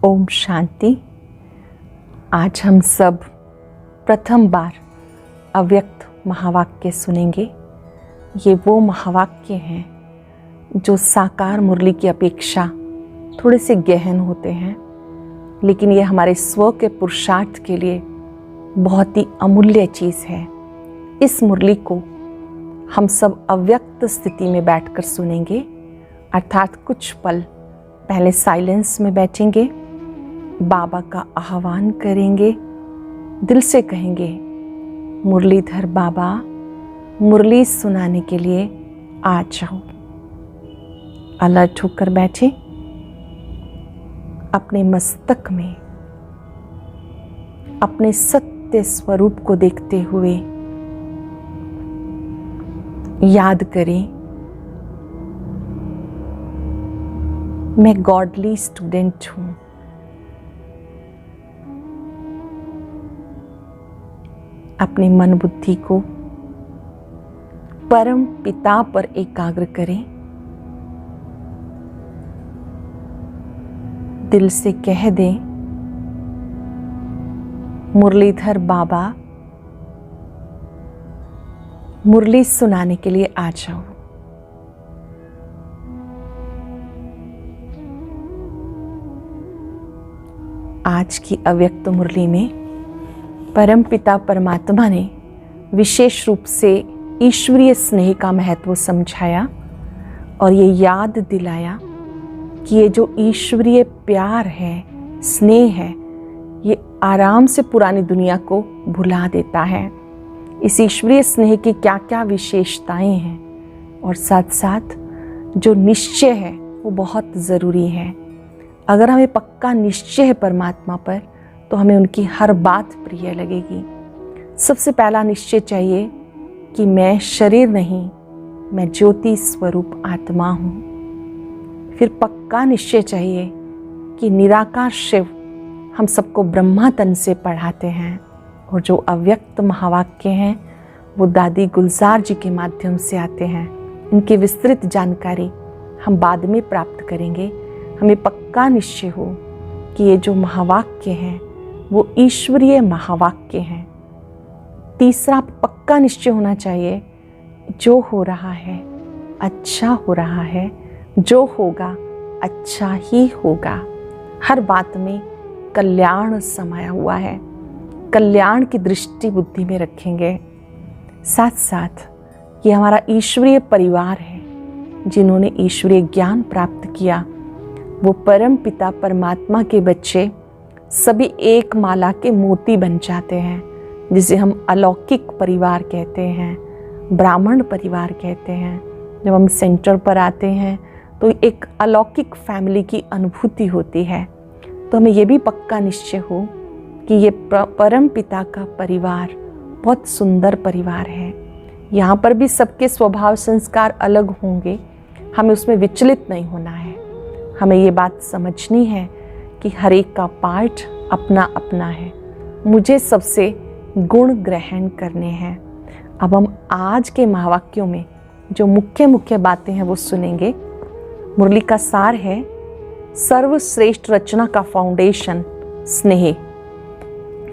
ओम शांति। आज हम सब प्रथम बार अव्यक्त महावाक्य सुनेंगे। ये वो महावाक्य हैं जो साकार मुरली की अपेक्षा थोड़े से गहन होते हैं, लेकिन ये हमारे स्व के पुरुषार्थ के लिए बहुत ही अमूल्य चीज़ है। इस मुरली को हम सब अव्यक्त स्थिति में बैठकर सुनेंगे, अर्थात कुछ पल पहले साइलेंस में बैठेंगे, बाबा का आह्वान करेंगे, दिल से कहेंगे मुरलीधर बाबा मुरली सुनाने के लिए आ जाओ। अलर्ट होकर बैठे, अपने मस्तक में अपने सत्य स्वरूप को देखते हुए याद करें, मैं गॉडली स्टूडेंट हूं। अपने मन बुद्धि को परम पिता पर एकाग्र करें। दिल से कह दें मुरलीधर बाबा मुरली सुनाने के लिए आ जाओ। आज की अव्यक्त मुरली में परम पिता परमात्मा ने विशेष रूप से ईश्वरीय स्नेह का महत्व समझाया और ये याद दिलाया कि ये जो ईश्वरीय प्यार है, स्नेह है, ये आराम से पुरानी दुनिया को भुला देता है। इस ईश्वरीय स्नेह की क्या क्या विशेषताएं हैं और साथ साथ जो निश्चय है वो बहुत ज़रूरी है। अगर हमें पक्का निश्चय है परमात्मा पर तो हमें उनकी हर बात प्रिय लगेगी। सबसे पहला निश्चय चाहिए कि मैं शरीर नहीं, मैं ज्योति स्वरूप आत्मा हूँ। फिर पक्का निश्चय चाहिए कि निराकार शिव हम सबको ब्रह्मा तन से पढ़ाते हैं और जो अव्यक्त महावाक्य हैं वो दादी गुलजार जी के माध्यम से आते हैं। इनकी विस्तृत जानकारी हम बाद में प्राप्त करेंगे। हमें पक्का निश्चय हो कि ये जो महावाक्य हैं वो ईश्वरीय महावाक्य हैं। तीसरा पक्का निश्चय होना चाहिए, जो हो रहा है अच्छा हो रहा है, जो होगा अच्छा ही होगा। हर बात में कल्याण समाया हुआ है, कल्याण की दृष्टि बुद्धि में रखेंगे। साथ साथ ये हमारा ईश्वरीय परिवार है, जिन्होंने ईश्वरीय ज्ञान प्राप्त किया। वो परम पिता परमात्मा के बच्चे सभी एक माला के मोती बन जाते हैं, जिसे हम अलौकिक परिवार कहते हैं, ब्राह्मण परिवार कहते हैं। जब हम सेंटर पर आते हैं तो एक अलौकिक फैमिली की अनुभूति होती है। तो हमें ये भी पक्का निश्चय हो कि ये परम पिता का परिवार बहुत सुंदर परिवार है। यहाँ पर भी सबके स्वभाव संस्कार अलग होंगे, हमें उसमें विचलित नहीं होना है। हमें ये बात समझनी है कि हर एक का पार्ट अपना अपना है, मुझे सबसे गुण ग्रहण करने हैं। अब हम आज के महावाक्यों में जो मुख्य मुख्य बातें हैं वो सुनेंगे। मुरली का सार है सर्वश्रेष्ठ रचना का फाउंडेशन स्नेह।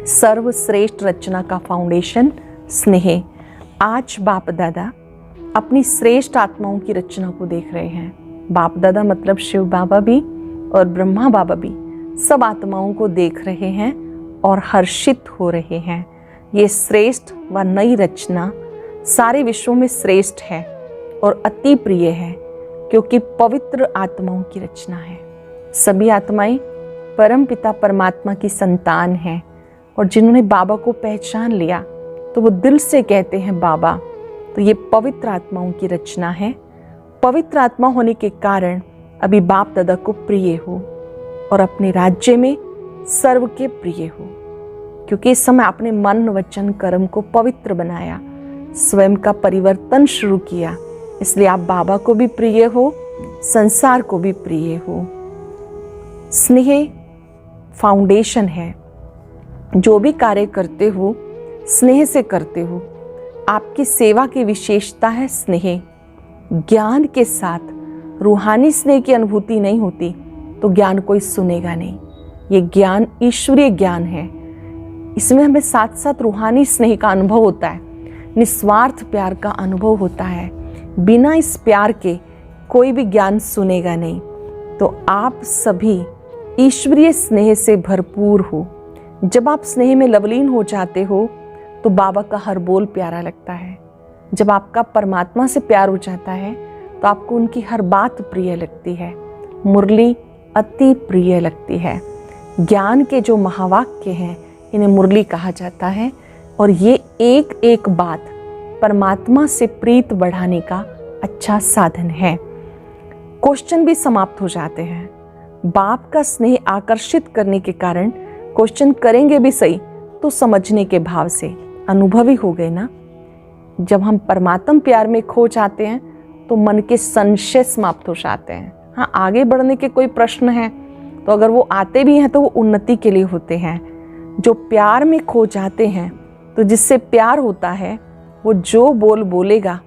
सर्वश्रेष्ठ रचना का फाउंडेशन स्नेह। आज बाप दादा अपनी श्रेष्ठ आत्माओं की रचना को देख रहे हैं। बाप दादा मतलब शिव बाबा भी और ब्रह्मा बाबा भी सब आत्माओं को देख रहे हैं और हर्षित हो रहे हैं। ये श्रेष्ठ व नई रचना सारे विश्व में श्रेष्ठ है और अति प्रिय है, क्योंकि पवित्र आत्माओं की रचना है। सभी आत्माएं परम पिता परमात्मा की संतान हैं और जिन्होंने बाबा को पहचान लिया तो वो दिल से कहते हैं बाबा। तो ये पवित्र आत्माओं की रचना है। पवित्र आत्मा होने के कारण अभी बाप दादा को प्रिय हो और अपने राज्य में सर्व के प्रिय हो, क्योंकि इस समय आपने मन वचन कर्म को पवित्र बनाया, स्वयं का परिवर्तन शुरू किया। इसलिए आप बाबा को भी प्रिय हो, संसार को भी प्रिय हो। स्नेह फाउंडेशन है। जो भी कार्य करते हो स्नेह से करते हो। आपकी सेवा की विशेषता है स्नेह। ज्ञान के साथ रूहानी स्नेह की अनुभूति नहीं होती तो ज्ञान कोई सुनेगा नहीं। ये ज्ञान ईश्वरीय ज्ञान है। इसमें हमें साथ साथ रूहानी स्नेह का अनुभव होता है, निस्वार्थ प्यार का अनुभव होता है। बिना इस प्यार के कोई भी ज्ञान सुनेगा नहीं। तो आप सभी ईश्वरीय स्नेह से भरपूर हो। जब आप स्नेह में लवलीन हो जाते हो तो बाबा का हर बोल प्यारा लगता है। जब आपका परमात्मा से प्यार हो जाता है तो आपको उनकी हर बात प्रिय लगती है। मुरली अति प्रिय लगती है। ज्ञान के जो महावाक्य हैं इन्हें मुरली कहा जाता है। और ये एक एक बात परमात्मा से प्रीत बढ़ाने का अच्छा साधन है। क्वेश्चन भी समाप्त हो जाते हैं। बाप का स्नेह आकर्षित करने के कारण क्वेश्चन करेंगे भी सही तो समझने के भाव से अनुभवी हो गए ना। जब हम परमात्म प्यार में खो जाते हैं तो मन के संशय समाप्त हो जाते हैं। हाँ, आगे बढ़ने के कोई प्रश्न हैं तो अगर वो आते भी हैं तो वो उन्नति के लिए होते हैं। जो प्यार में खो जाते हैं तो जिससे प्यार होता है वो जो बोल बोलेगा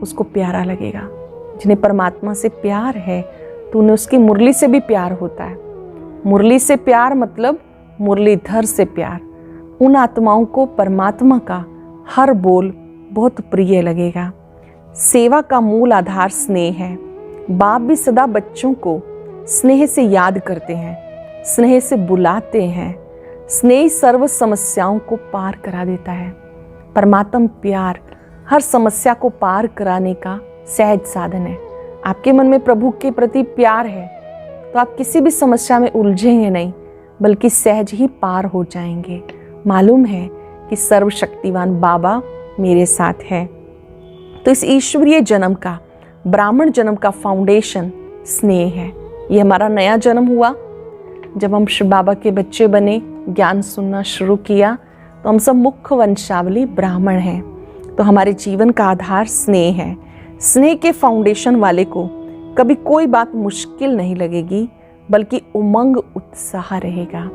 उसको प्यारा लगेगा। जिन्हें परमात्मा से प्यार है तो उन्हें उसकी मुरली से भी प्यार होता है। मुरली से प्यार मतलब मुरलीधर से प्यार। उन आत्माओं को परमात्मा का हर बोल बहुत प्रिय लगेगा। सेवा का मूल आधार स्नेह है। बाप भी सदा बच्चों को स्नेह से याद करते हैं, स्नेह से बुलाते हैं। स्नेह सर्व समस्याओं को पार करा देता है। परमात्म प्यार हर समस्या को पार कराने का सहज साधन है। आपके मन में प्रभु के प्रति प्यार है तो आप किसी भी समस्या में उलझेंगे नहीं, बल्कि सहज ही पार हो जाएंगे। मालूम है कि सर्वशक्तिवान बाबा मेरे साथ है। तो इस ईश्वरीय जन्म का, ब्राह्मण जन्म का फाउंडेशन स्नेह है। ये हमारा नया जन्म हुआ। जब हम शिव बाबा के बच्चे बने, ज्ञान सुनना शुरू किया तो हम सब मुख्य वंशावली ब्राह्मण हैं। तो हमारे जीवन का आधार स्नेह है। स्नेह के फाउंडेशन वाले को कभी कोई बात मुश्किल नहीं लगेगी, बल्कि उमंग उत्साह रहेगा।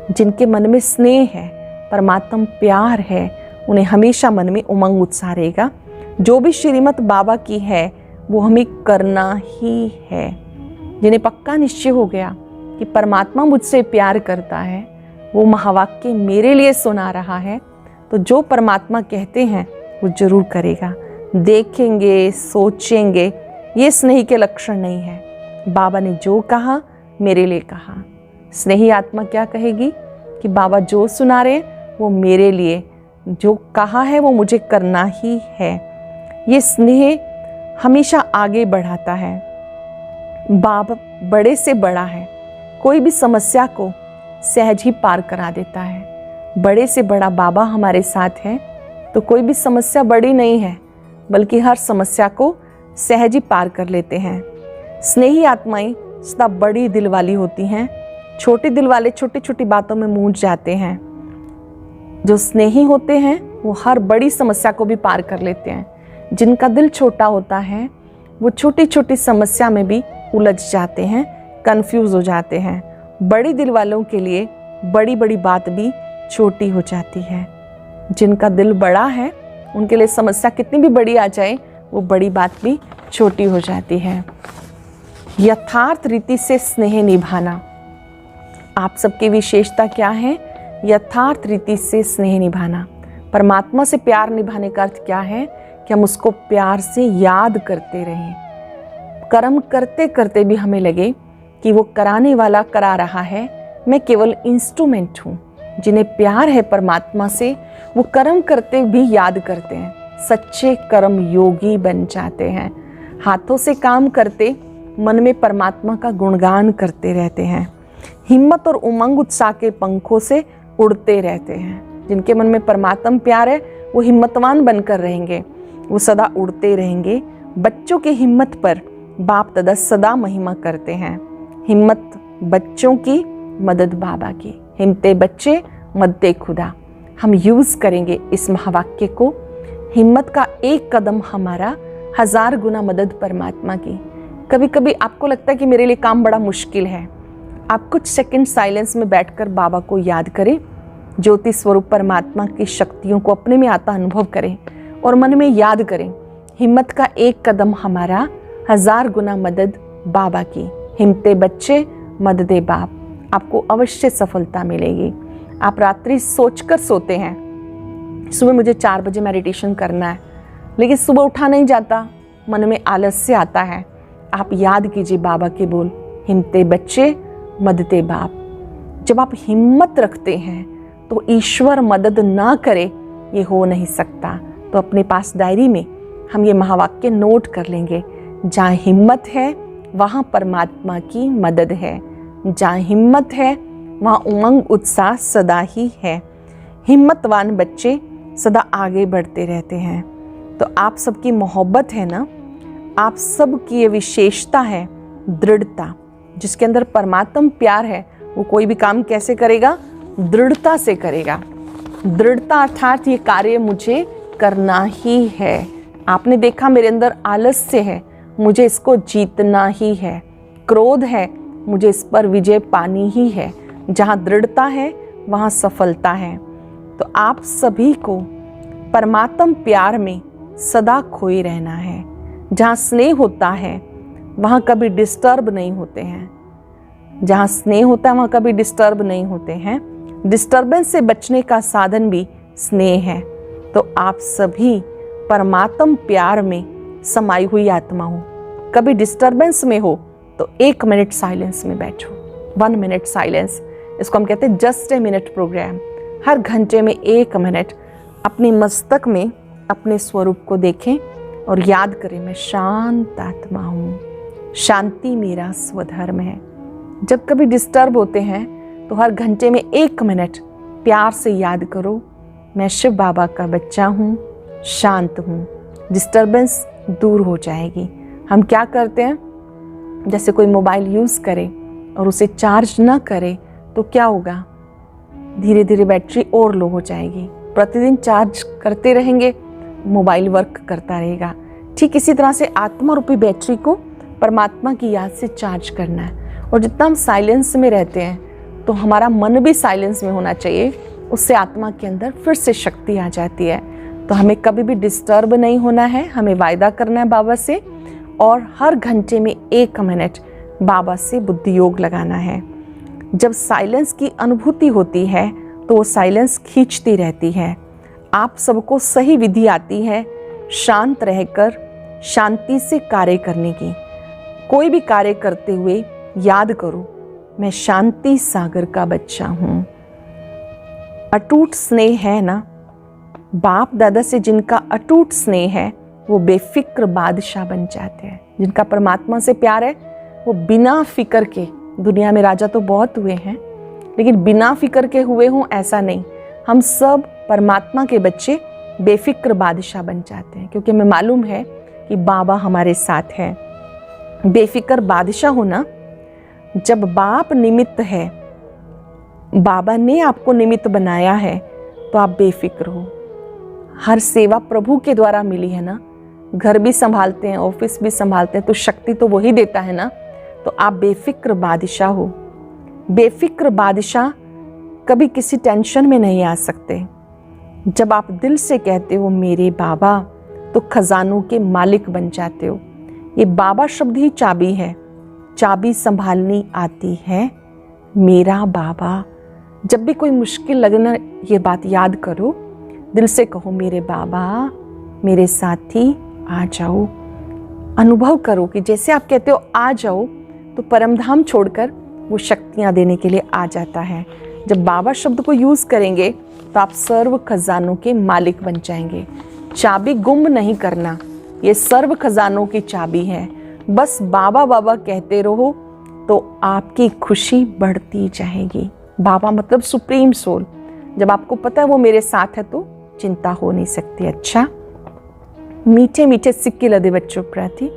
जिनके मन में स्नेह है, परमात्म प्यार है, उन्हें हमेशा मन में उमंग उत्साह रहेगा। जो भी श्रीमत बाबा की है वो हमें करना ही है। जिन्हें पक्का निश्चय हो गया कि परमात्मा मुझसे प्यार करता है, वो महावाक्य मेरे लिए सुना रहा है, तो जो परमात्मा कहते हैं वो जरूर करेगा। देखेंगे, सोचेंगे, ये स्नेही के लक्षण नहीं है। बाबा ने जो कहा मेरे लिए कहा। स्नेही आत्मा क्या कहेगी कि बाबा जो सुना रहे वो मेरे लिए, जो कहा है वो मुझे करना ही है। ये स्नेह हमेशा आगे बढ़ाता है। बाप बड़े से बड़ा है, कोई भी समस्या को सहज ही पार करा देता है। बड़े से बड़ा बाबा हमारे साथ है तो कोई भी समस्या बड़ी नहीं है, बल्कि हर समस्या को सहज ही पार कर लेते हैं। स्नेही आत्माएं सदा बड़ी दिल वाली होती हैं। छोटे दिल वाले छोटी छोटी बातों में मूंझ जाते हैं। जो स्नेही होते हैं वो हर बड़ी समस्या को भी पार कर लेते हैं। जिनका दिल छोटा होता है वो छोटी छोटी समस्या में भी उलझ जाते हैं, कंफ्यूज हो जाते हैं। बड़ी दिल वालों के लिए बड़ी बड़ी बात भी छोटी हो जाती है। जिनका दिल बड़ा है उनके लिए समस्या कितनी भी बड़ी आ जाए वो बड़ी बात भी छोटी हो जाती है। यथार्थ रीति से स्नेह निभाना। आप सबकी विशेषता क्या है? यथार्थ रीति से स्नेह निभाना। परमात्मा से प्यार निभाने का अर्थ क्या है कि हम उसको प्यार से याद करते रहें। कर्म करते करते भी हमें लगे कि वो कराने वाला करा रहा है, मैं केवल इंस्ट्रूमेंट हूँ। जिन्हें प्यार है परमात्मा से वो कर्म करते भी याद करते हैं। सच्चे कर्म योगी बन जाते हैं। हाथों से काम करते मन में परमात्मा का गुणगान करते रहते हैं। हिम्मत और उमंग उत्साह के पंखों से उड़ते रहते हैं। जिनके मन में परमात्मा प्यार है वो हिम्मतवान बनकर रहेंगे, वो सदा उड़ते रहेंगे। बच्चों की हिम्मत पर बाप दादा सदा महिमा करते हैं। हिम्मत बच्चों की, मदद बाबा की। हिम्मते बच्चे, मददे खुदा। हम यूज करेंगे इस महावाक्य को। हिम्मत का एक कदम हमारा, 1000 गुना मदद परमात्मा की। कभी कभी आपको लगता है कि मेरे लिए काम बड़ा मुश्किल है, आप कुछ सेकंड साइलेंस में बैठकर बाबा को याद करें। ज्योति स्वरूप परमात्मा की शक्तियों को अपने में आता अनुभव करें और मन में याद करें, हिम्मत का एक कदम हमारा, 1000 गुना मदद बाबा की। हिम्मते बच्चे, मददे बाप। आपको अवश्य सफलता मिलेगी। आप रात्रि सोचकर सोते हैं, सुबह मुझे 4 बजे मेडिटेशन करना है, लेकिन सुबह उठा नहीं जाता, मन में आलस्य आता है। आप याद कीजिए बाबा के बोल, हिम्मते बच्चे मददे बाप। जब आप हिम्मत रखते हैं तो ईश्वर मदद ना करे ये हो नहीं सकता। तो अपने पास डायरी में हम ये महावाक्य नोट कर लेंगे, जहाँ हिम्मत है वहाँ परमात्मा की मदद है, जहाँ हिम्मत है वहाँ उमंग उत्साह सदा ही है। हिम्मतवान बच्चे सदा आगे बढ़ते रहते हैं। तो आप सबकी मोहब्बत है ना, आप सबकी ये विशेषता है दृढ़ता। जिसके अंदर परमात्मा प्यार है वो कोई भी काम कैसे करेगा? दृढ़ता से करेगा। दृढ़ता अर्थात ये कार्य मुझे करना ही है। आपने देखा मेरे अंदर आलस्य है, मुझे इसको जीतना ही है। क्रोध है, मुझे इस पर विजय पानी ही है। जहाँ दृढ़ता है वहाँ सफलता है। तो आप सभी को परमात्म प्यार में सदा खोए रहना है। जहाँ स्नेह होता है वहाँ कभी डिस्टर्ब नहीं होते हैं। जहाँ स्नेह होता है वहाँ कभी डिस्टर्ब नहीं होते हैं। डिस्टर्बेंस से बचने का साधन भी स्नेह है। तो आप सभी परमात्म प्यार में समाई हुई आत्मा हो। कभी डिस्टर्बेंस में हो तो 1 मिनट साइलेंस में बैठो। 1 मिनट साइलेंस, इसको हम कहते हैं जस्ट ए मिनट प्रोग्राम। हर घंटे में 1 मिनट अपने मस्तक में अपने स्वरूप को देखें और याद करें, मैं शांत आत्मा हूँ, शांति मेरा स्वधर्म है। जब कभी डिस्टर्ब होते हैं तो हर घंटे में 1 मिनट प्यार से याद करो, मैं शिव बाबा का बच्चा हूँ, शांत हूँ। डिस्टर्बेंस दूर हो जाएगी। हम क्या करते हैं, जैसे कोई मोबाइल यूज़ करे और उसे चार्ज ना करे तो क्या होगा? धीरे धीरे बैटरी और लो हो जाएगी। प्रतिदिन चार्ज करते रहेंगे, मोबाइल वर्क करता रहेगा। ठीक इसी तरह से आत्मा रूपी बैटरी को परमात्मा की याद से चार्ज करना है। और जितना हम साइलेंस में रहते हैं तो हमारा मन भी साइलेंस में होना चाहिए, उससे आत्मा के अंदर फिर से शक्ति आ जाती है। तो हमें कभी भी डिस्टर्ब नहीं होना है, हमें वायदा करना है बाबा से, और हर घंटे में 1 मिनट बाबा से बुद्धि योग लगाना है। जब साइलेंस की अनुभूति होती है तो वो साइलेंस खींचती रहती है। आप सबको सही विधि आती है शांत रहकर शांति से कार्य करने की। कोई भी कार्य करते हुए याद करो, मैं शांति सागर का बच्चा हूँ। अटूट स्नेह है ना, बाप दादा से जिनका अटूट स्नेह है वो बेफिक्र बादशाह बन जाते हैं। जिनका परमात्मा से प्यार है वो बिना फिक्र के, दुनिया में राजा तो बहुत हुए हैं लेकिन बिना फिक्र के हुए हों ऐसा नहीं। हम सब परमात्मा के बच्चे बेफिक्र बादशाह बन जाते हैं, क्योंकि हमें मालूम है कि बाबा हमारे साथ है। बेफिक्र बादशाह होना, जब बाप निमित्त है, बाबा ने आपको निमित्त बनाया है तो आप बेफिक्र हो। हर सेवा प्रभु के द्वारा मिली है ना, घर भी संभालते हैं, ऑफिस भी संभालते हैं, तो शक्ति तो वही देता है ना। तो आप बेफिक्र बादशाह हो। बेफिक्र बादशाह कभी किसी टेंशन में नहीं आ सकते। जब आप दिल से कहते हो मेरे बाबा, तो खजानों के मालिक बन जाते हो। ये बाबा शब्द ही चाबी है, चाबी संभालनी आती है मेरा बाबा। जब भी कोई मुश्किल लगना, ये बात याद करो, दिल से कहो मेरे बाबा मेरे साथी आ जाओ। अनुभव करो कि जैसे आप कहते हो आ जाओ तो परमधाम छोड़कर वो शक्तियाँ देने के लिए आ जाता है। जब बाबा शब्द को यूज़ करेंगे तो आप सर्व खजानों के मालिक बन जाएंगे। चाबी गुम नहीं करना, ये सर्व खजानों की चाबी है। बस बाबा बाबा कहते रहो तो आपकी खुशी बढ़ती जाएगी। बाबा मतलब सुप्रीम सोल। जब आपको पता है वो मेरे साथ है तो चिंता हो नहीं सकती। अच्छा, मीठे मीठे सिक्के लदे बच्चों प्रति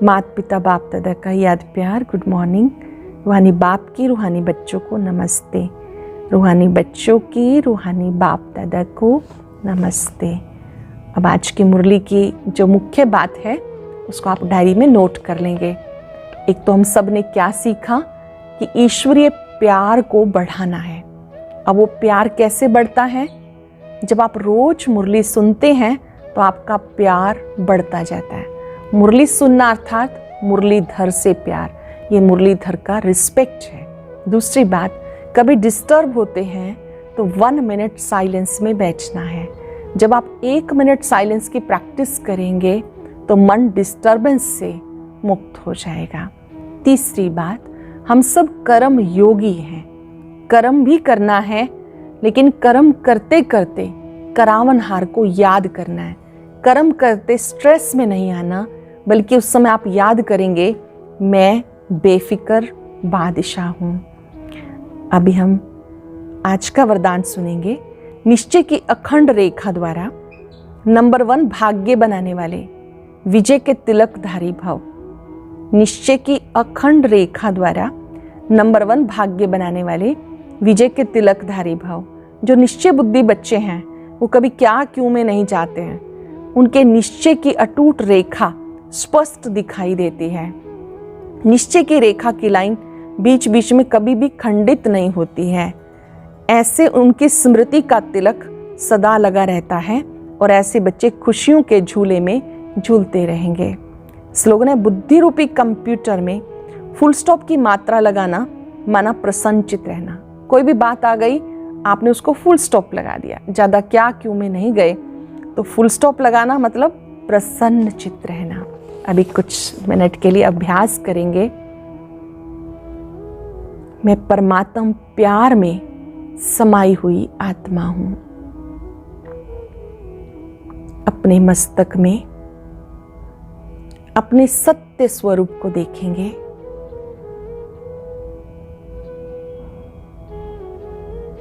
माता पिता बाप दादा का याद प्यार, गुड मॉर्निंग। रूहानी बाप की रूहानी बच्चों को नमस्ते, रूहानी बच्चों की रूहानी बाप दादा को नमस्ते। अब आज की मुरली की जो मुख्य बात है उसको आप डायरी में नोट कर लेंगे। एक तो हम सब ने क्या सीखा कि ईश्वरीय प्यार को बढ़ाना है। अब वो प्यार कैसे बढ़ता है? जब आप रोज मुरली सुनते हैं तो आपका प्यार बढ़ता जाता है। मुरली सुनना अर्थात मुरलीधर से प्यार, ये मुरलीधर का रिस्पेक्ट है। दूसरी बात, कभी डिस्टर्ब होते हैं तो 1 मिनट साइलेंस में बैठना है। जब आप 1 मिनट साइलेंस की प्रैक्टिस करेंगे तो मन डिस्टर्बेंस से मुक्त हो जाएगा। तीसरी बात, हम सब कर्म योगी हैं। कर्म भी करना है, लेकिन कर्म करते करते करावनहार को याद करना है। कर्म करते स्ट्रेस में नहीं आना, बल्कि उस समय आप याद करेंगे मैं बेफिक्र बादशाह हूं। अभी हम आज का वरदान सुनेंगे। निश्चय की अखंड रेखा द्वारा नंबर 1 भाग्य बनाने वाले विजय के तिलकधारी भव। निश्चय की अखंड रेखा द्वारा नंबर 1 भाग्य बनाने वाले विजय के तिलकधारी भव। जो निश्चय बुद्धि बच्चे हैं वो कभी क्या क्यों में नहीं जाते हैं। उनके निश्चय की अटूट रेखा स्पष्ट दिखाई देती है। निश्चय की रेखा की लाइन बीच बीच में कभी भी खंडित नहीं होती है। ऐसे उनकी स्मृति का तिलक सदा लगा रहता है और ऐसे बच्चे खुशियों के झूले में झूलते रहेंगे। स्लोगन है, बुद्धि रूपी कंप्यूटर में फुल स्टॉप की मात्रा लगाना माना प्रसन्नचित रहना। कोई भी बात आ गई, आपने उसको फुल स्टॉप लगा दिया, ज्यादा क्या क्यों में नहीं गए, तो फुल स्टॉप लगाना मतलब प्रसन्नचित रहना। अभी कुछ मिनट के लिए अभ्यास करेंगे। मैं परमात्म प्यार में समाई हुई आत्मा हूं। अपने मस्तक में अपने सत्य स्वरूप को देखेंगे।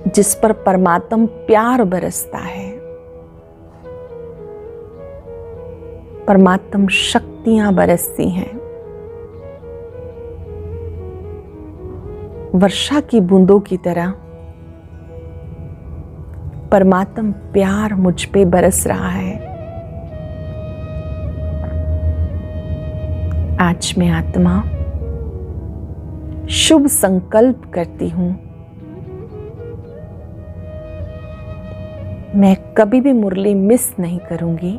जिस पर परमात्म प्यार बरसता है। परमात्म शक्तियां बरसती हैं। वर्षा की बूंदों की तरह परमात्म प्यार मुझ पे बरस रहा है। आज मैं आत्मा शुभ संकल्प करती हूं। मैं कभी भी मुरली मिस नहीं करूंगी।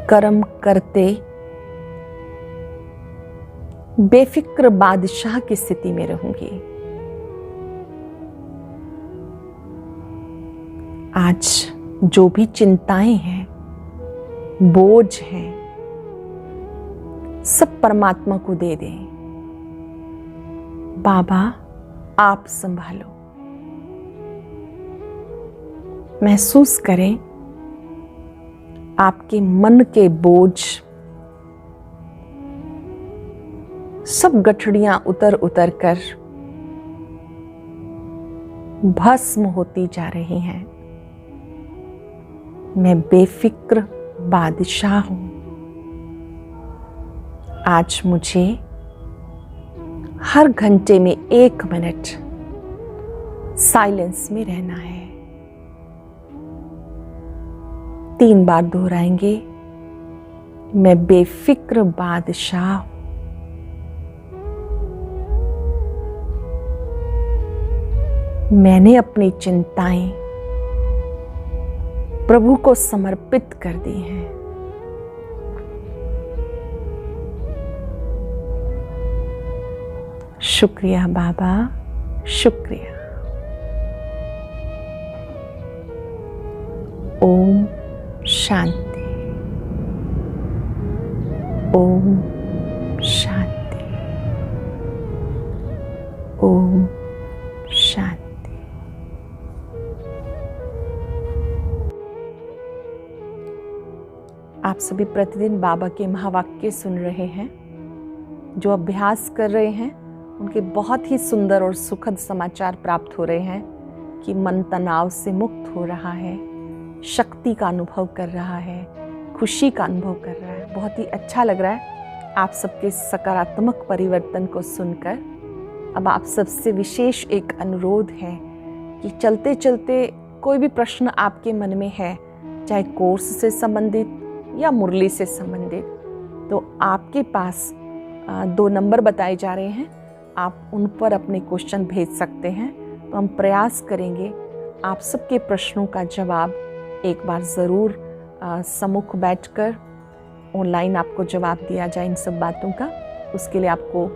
कर्म करते बेफिक्र बादशाह की स्थिति में रहूंगी। आज जो भी चिंताएं हैं, बोझ हैं, सब परमात्मा को दे दें। बाबा आप संभालो। महसूस करें आपके मन के बोझ, सब गठड़ियां उतर उतर कर भस्म होती जा रही हैं। मैं बेफिक्र बादशाह हूं। आज मुझे हर घंटे में 1 मिनट साइलेंस में रहना है। 3 बार दोहराएंगे। मैं बेफिक्र बादशाह हूं। मैंने अपनी चिंताएं प्रभु को समर्पित कर दी हैं। शुक्रिया बाबा, शुक्रिया। ओम शांति, ओम शांति, ओम शांति। आप सभी प्रतिदिन बाबा के महावाक्य सुन रहे हैं। जो अभ्यास कर रहे हैं उनके बहुत ही सुंदर और सुखद समाचार प्राप्त हो रहे हैं कि मन तनाव से मुक्त हो रहा है, शक्ति का अनुभव कर रहा है, खुशी का अनुभव कर रहा है। बहुत ही अच्छा लग रहा है आप सबके सकारात्मक परिवर्तन को सुनकर। अब आप सबसे विशेष एक अनुरोध है कि चलते चलते कोई भी प्रश्न आपके मन में है, चाहे कोर्स से संबंधित या मुरली से संबंधित, तो आपके पास 2 नंबर बताए जा रहे हैं। आप उन पर अपने क्वेश्चन भेज सकते हैं। तो हम प्रयास करेंगे आप सबके प्रश्नों का जवाब एक बार ज़रूर सम्मुख बैठकर ऑनलाइन आपको जवाब दिया जाए इन सब बातों का। उसके लिए आपको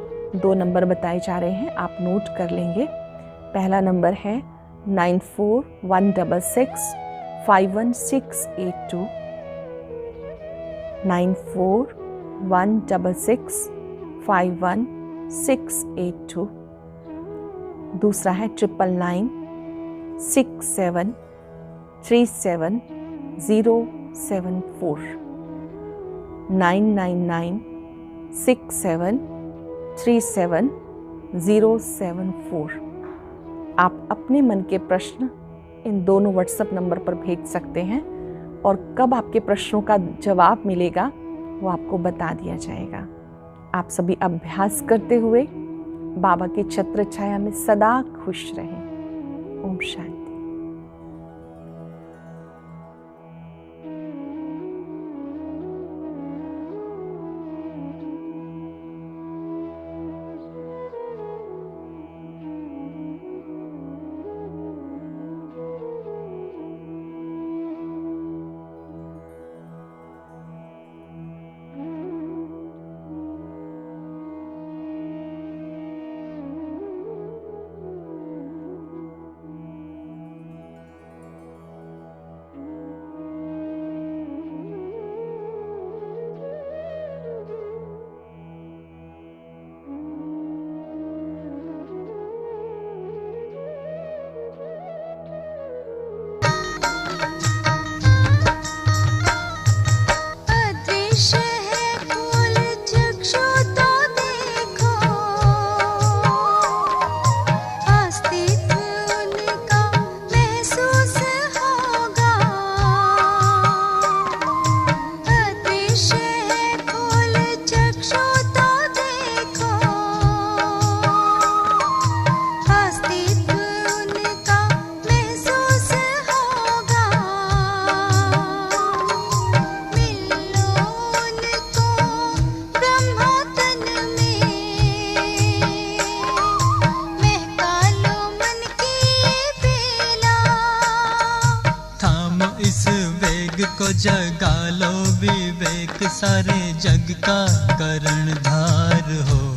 2 नंबर बताए जा रहे हैं, आप नोट कर लेंगे। पहला नंबर है 9416651682, 9416651682। दूसरा है 9997370740, 9997370740। आप अपने मन के प्रश्न इन दोनों व्हाट्सएप नंबर पर भेज सकते हैं और कब आपके प्रश्नों का जवाब मिलेगा वो आपको बता दिया जाएगा। आप सभी अभ्यास करते हुए बाबा की छत्र छाया में सदा खुश रहें। ओम शांति। जगा लो विवेक, सारे जग का करणधार हो।